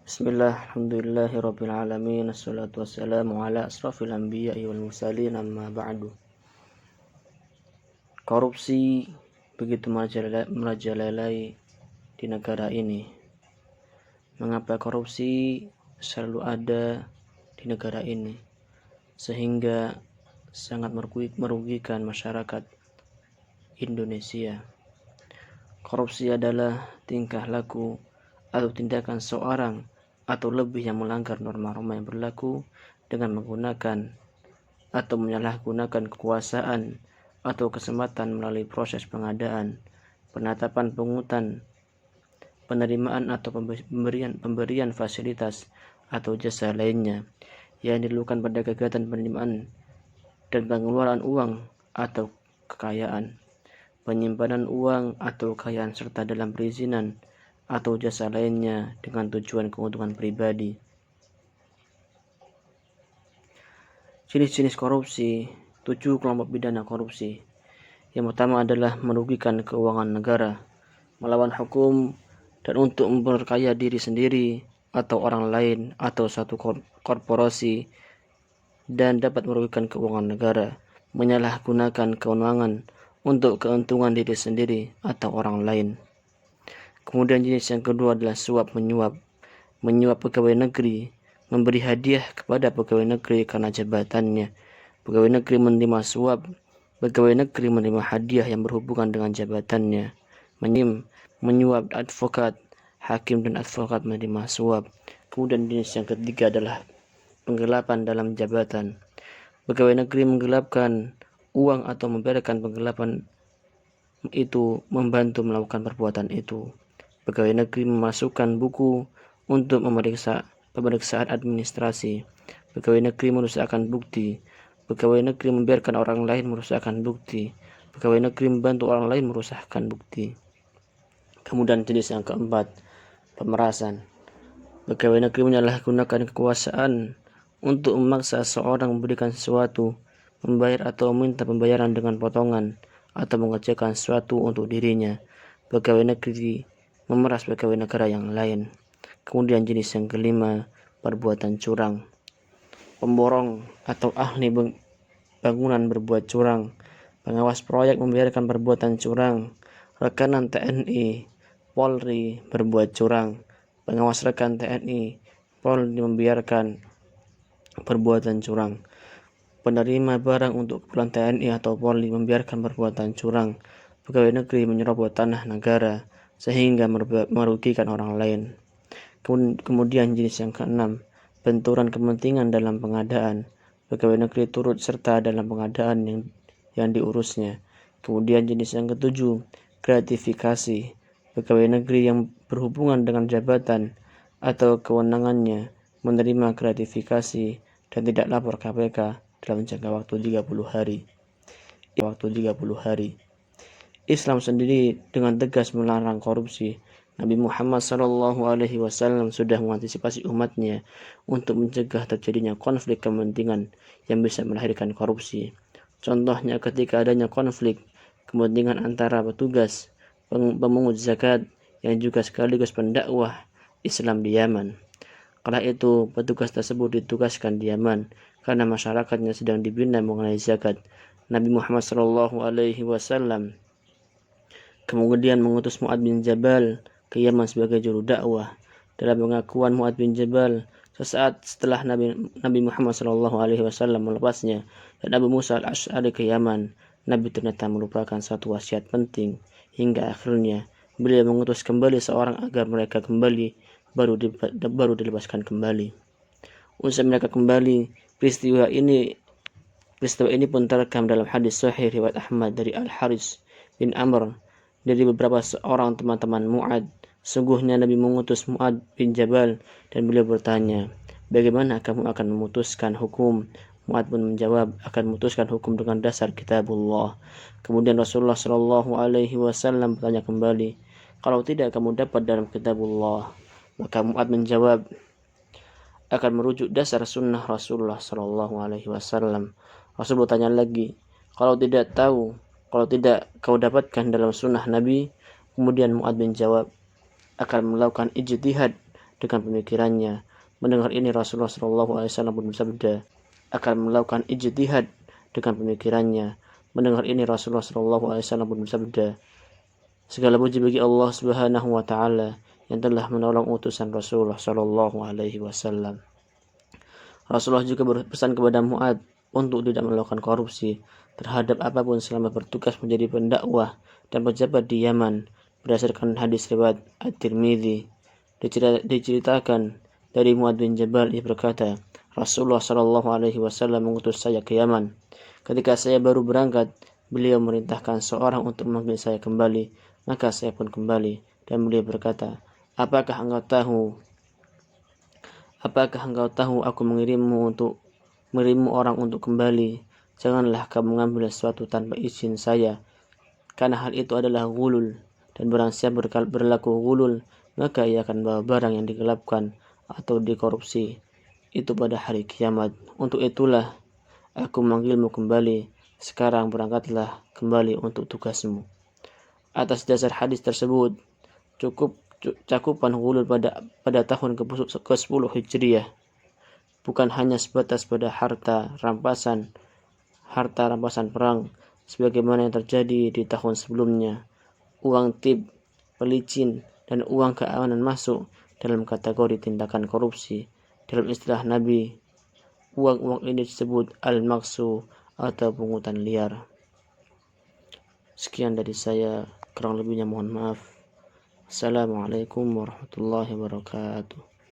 Bismillah, alhamdulillahirabbil alamin, assalatu wassalamu ala asrafil anbiya'i wal mursalin, amma ba'du. Korupsi begitu merajalela di negara ini. Mengapa korupsi selalu ada di negara ini sehingga sangat merugikan masyarakat Indonesia? Korupsi adalah tingkah laku atau tindakan seorang atau lebih yang melanggar norma-norma yang berlaku dengan menggunakan atau menyalahgunakan kekuasaan atau kesempatan melalui proses pengadaan, penetapan pungutan, penerimaan atau pemberian fasilitas atau jasa lainnya yang dilakukan pada kegiatan penerimaan dan pengeluaran uang atau kekayaan, penyimpanan uang atau kekayaan serta dalam perizinan atau jasa lainnya dengan tujuan keuntungan pribadi. Jenis-jenis korupsi, 7 kelompok pidana korupsi. Yang pertama adalah merugikan keuangan negara, melawan hukum dan untuk memperkaya diri sendiri atau orang lain atau satu korporasi dan dapat merugikan keuangan negara, menyalahgunakan kewenangan untuk keuntungan diri sendiri atau orang lain. Kemudian jenis yang kedua adalah suap menyuap pegawai negeri, memberi hadiah kepada pegawai negeri karena jabatannya. Pegawai negeri menerima suap, pegawai negeri menerima hadiah yang berhubungan dengan jabatannya. Menyuap advokat, hakim dan advokat menerima suap. Kemudian jenis yang ketiga adalah penggelapan dalam jabatan. Pegawai negeri menggelapkan uang atau membiarkan penggelapan itu membantu melakukan perbuatan itu. Pegawai negeri memasukkan buku untuk pemeriksaan administrasi. Pegawai negeri merusakkan bukti. Pegawai negeri membiarkan orang lain merusakkan bukti. Pegawai negeri membantu orang lain merusakkan bukti. Kemudian jenis yang keempat, pemerasan. Pegawai negeri menyalahgunakan kekuasaan untuk memaksa seorang memberikan sesuatu, membayar atau meminta pembayaran dengan potongan, atau mengerjakan sesuatu untuk dirinya. Pegawai negeri memeras pegawai negara yang lain. Kemudian jenis yang kelima, perbuatan curang. Pemborong atau ahli bangunan berbuat curang. Pengawas proyek membiarkan perbuatan curang. Rekanan TNI, Polri berbuat curang. Pengawas rekan TNI, Polri membiarkan perbuatan curang. Penerima barang untuk keperluan TNI atau Polri membiarkan perbuatan curang. Pegawai negeri menyerobot tanah negara sehingga merugikan orang lain. Kemudian jenis yang keenam, benturan kepentingan dalam pengadaan. Pegawai negeri turut serta dalam pengadaan yang diurusnya. Kemudian jenis yang ketujuh, gratifikasi. Pegawai negeri yang berhubungan dengan jabatan atau kewenangannya menerima gratifikasi dan tidak lapor KPK dalam jangka waktu 30 hari. Islam sendiri dengan tegas melarang korupsi. Nabi Muhammad SAW sudah mengantisipasi umatnya untuk mencegah terjadinya konflik kepentingan yang bisa melahirkan korupsi. Contohnya ketika adanya konflik kepentingan antara petugas pemungut zakat yang juga sekaligus pendakwah Islam di Yaman. Kala itu petugas tersebut ditugaskan di Yaman karena masyarakatnya sedang dibina mengenai zakat. Nabi Muhammad SAW kemudian mengutus Mu'adz bin Jabal ke Yaman sebagai juru dakwah. Dalam pengakuan Mu'adz bin Jabal, sesaat setelah Nabi Muhammad SAW melepasnya dan Abu Musa al-Asy'ari ke Yaman, Nabi ternyata melupakan satu wasiat penting. Hingga akhirnya beliau mengutus kembali seorang agar mereka kembali, baru dilepaskan kembali. Usai mereka kembali, peristiwa ini pun terekam dalam hadis sahih riwayat Ahmad dari Al-Haris bin Amr dari beberapa seorang teman-teman Mu'adz. Sungguhnya Nabi mengutus Mu'adz bin Jabal dan beliau bertanya, bagaimana kamu akan memutuskan hukum? Mu'adz pun menjawab, akan memutuskan hukum dengan dasar kitabullah. Kemudian Rasulullah SAW bertanya kembali, kalau tidak kamu dapat dalam kitabullah? Maka Mu'adz menjawab, akan merujuk dasar sunnah Rasulullah SAW. Rasul bertanya lagi, kalau tidak kau dapatkan dalam sunnah Nabi? Kemudian Mu'adz bin jawab, akan melakukan ijtihad dengan pemikirannya. Mendengar ini Rasulullah SAW pun bersabda, akan melakukan ijtihad dengan pemikirannya. Mendengar ini Rasulullah SAW pun bersabda, segala puji bagi Allah Subhanahu wa taala yang telah menolong utusan Rasulullah sallallahu alaihi wasallam. Rasulullah juga berpesan kepada Mu'adz untuk tidak melakukan korupsi terhadap apapun selama bertugas menjadi pendakwah dan pejabat di Yaman. Berdasarkan hadis riwayat At-Tirmidzi, diceritakan dari Mu'adz bin Jabal, ia berkata, Rasulullah sallallahu alaihi wasallam mengutus saya ke Yaman. Ketika saya baru berangkat, beliau merintahkan seorang untuk memanggil saya kembali, maka saya pun kembali dan beliau berkata, Apakah engkau tahu aku mengirimmu orang untuk kembali? Janganlah kamu mengambil sesuatu tanpa izin saya, karena hal itu adalah ghulul, dan barang siapa berlaku ghulul, maka ia akan bawa barang yang digelapkan atau dikorupsi itu pada hari kiamat. Untuk itulah aku memanggilmu kembali. Sekarang berangkatlah kembali untuk tugasmu. Atas dasar hadis tersebut, cukup cakupan ghulul pada tahun ke-10 Hijriah bukan hanya sebatas pada harta rampasan perang sebagaimana yang terjadi di tahun sebelumnya. Uang tip, pelicin, dan uang keamanan masuk dalam kategori tindakan korupsi. Dalam istilah Nabi, uang-uang ini disebut al-maqsu atau pungutan liar. Sekian dari saya, kurang lebihnya mohon maaf. Assalamualaikum warahmatullahi wabarakatuh.